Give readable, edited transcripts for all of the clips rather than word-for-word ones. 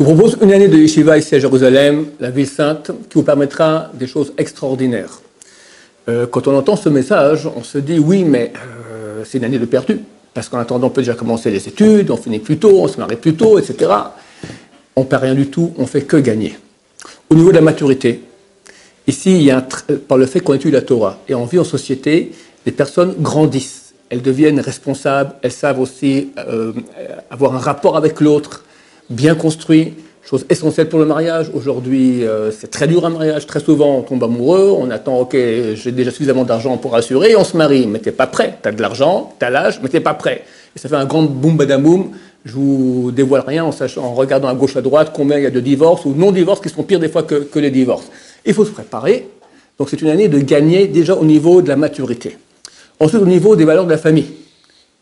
Je vous propose une année de yeshiva ici à Jérusalem, la ville sainte, qui vous permettra des choses extraordinaires. Quand on entend ce message, on se dit oui, mais c'est une année de perdu. Parce qu'en attendant, on peut déjà commencer les études, on finit plus tôt, on se marie plus tôt, etc. On ne perd rien du tout, on ne fait que gagner. Au niveau de la maturité, ici, il y a par le fait qu'on étudie la Torah et on vit en société, les personnes grandissent. Elles deviennent responsables, elles savent aussi avoir un rapport avec l'autre, bien construit, chose essentielle pour le mariage. Aujourd'hui, c'est très dur un mariage. Très souvent, on tombe amoureux, on attend, ok, j'ai déjà suffisamment d'argent pour assurer, et on se marie. Mais t'es pas prêt. T'as de l'argent, t'as l'âge, mais t'es pas prêt. Et ça fait un grand boum badamoum. Je vous dévoile rien en regardant à gauche à droite combien il y a de divorces ou non-divorces qui sont pires des fois que les divorces. Il faut se préparer. Donc c'est une année de gagner déjà au niveau de la maturité. Ensuite, au niveau des valeurs de la famille.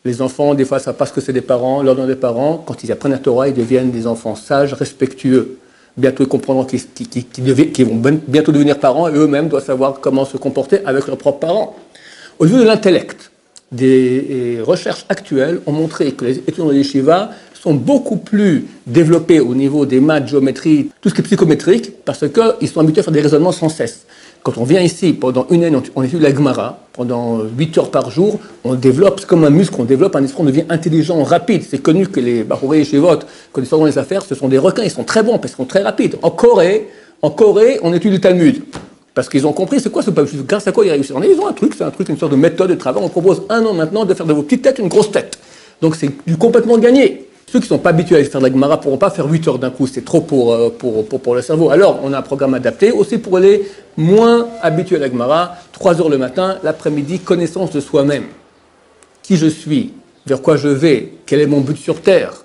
Les enfants, des fois, ça passe que c'est des parents, l'ordre des parents. Quand ils apprennent la Torah, ils deviennent des enfants sages, respectueux. Bientôt, ils comprendront qu'ils vont bientôt devenir parents et eux-mêmes doivent savoir comment se comporter avec leurs propres parents. Au niveau de l'intellect, des recherches actuelles ont montré que les étudiants de yeshiva sont beaucoup plus développés au niveau des maths, géométrie, tout ce qui est psychométrique, parce qu'ils sont habitués à faire des raisonnements sans cesse. Quand on vient ici, pendant une année, on étudie la Gemara, pendant 8 heures par jour, on développe, c'est comme un muscle, on développe un esprit, on devient intelligent, rapide. C'est connu que les Bahouré et Shevot, quand ils sont dans les affaires, ce sont des requins, ils sont très bons, parce qu'ils sont très rapides. En Corée, on étudie le Talmud. Parce qu'ils ont compris, c'est quoi ce peuple, grâce à quoi ils réussissent. Ils ont un truc, une sorte de méthode de travail. On propose 1 an maintenant de faire de vos petites têtes une grosse tête. Donc c'est complètement gagné. Ceux qui ne sont pas habitués à faire de la Gemara ne pourront pas faire 8 heures d'un coup, c'est trop pour le cerveau. Alors, on a un programme adapté, aussi pour les moins habitués à la Gemara, 3 heures le matin, l'après-midi, connaissance de soi-même. Qui je suis, vers quoi je vais, quel est mon but sur Terre,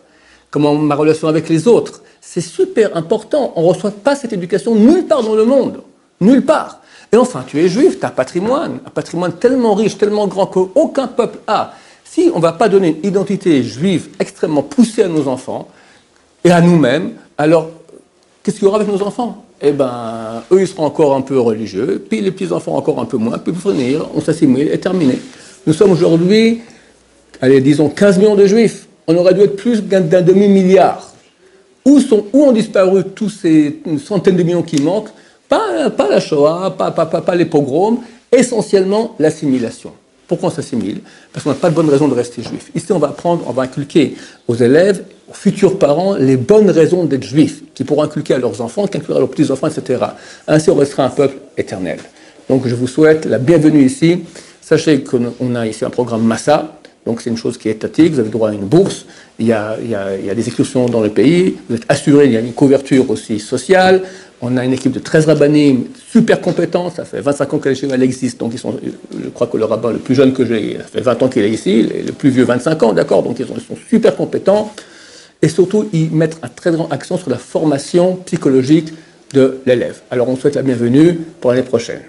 comment ma relation avec les autres. C'est super important, on ne reçoit pas cette éducation nulle part dans le monde, nulle part. Et enfin, tu es juif, tu as un patrimoine tellement riche, tellement grand qu'aucun peuple a. Si on ne va pas donner une identité juive extrêmement poussée à nos enfants et à nous-mêmes, alors qu'est-ce qu'il y aura avec nos enfants? Eh bien, eux, ils seront encore un peu religieux, puis les petits-enfants encore un peu moins, puis pour finir, on s'assimile et terminé. Nous sommes aujourd'hui, allez, disons 15 millions de juifs. On aurait dû être plus d'un demi-milliard. Où ont disparu tous ces centaines de millions qui manquent? Pas la Shoah, pas les pogroms, essentiellement l'assimilation. Pourquoi on s'assimile? Parce qu'on n'a pas de bonne raison de rester juif. Ici, on va inculquer aux élèves, aux futurs parents, les bonnes raisons d'être juifs, qui pourront inculquer à leurs enfants, qui inculqueront à leurs petits-enfants, etc. Ainsi, on restera un peuple éternel. Donc, je vous souhaite la bienvenue ici. Sachez qu'on a ici un programme Massa, donc c'est une chose qui est étatique, vous avez droit à une bourse, il y a des excursions dans le pays, vous êtes assuré, il y a une couverture aussi sociale. On a une équipe de 13 rabbinim super compétents, ça fait 25 ans que l'échelle existe, donc je crois que le rabbin le plus jeune que j'ai, ça fait 20 ans qu'il est ici, le plus vieux 25 ans, d'accord, donc ils sont super compétents, et surtout ils mettent un très grand accent sur la formation psychologique de l'élève. Alors on souhaite la bienvenue pour l'année prochaine.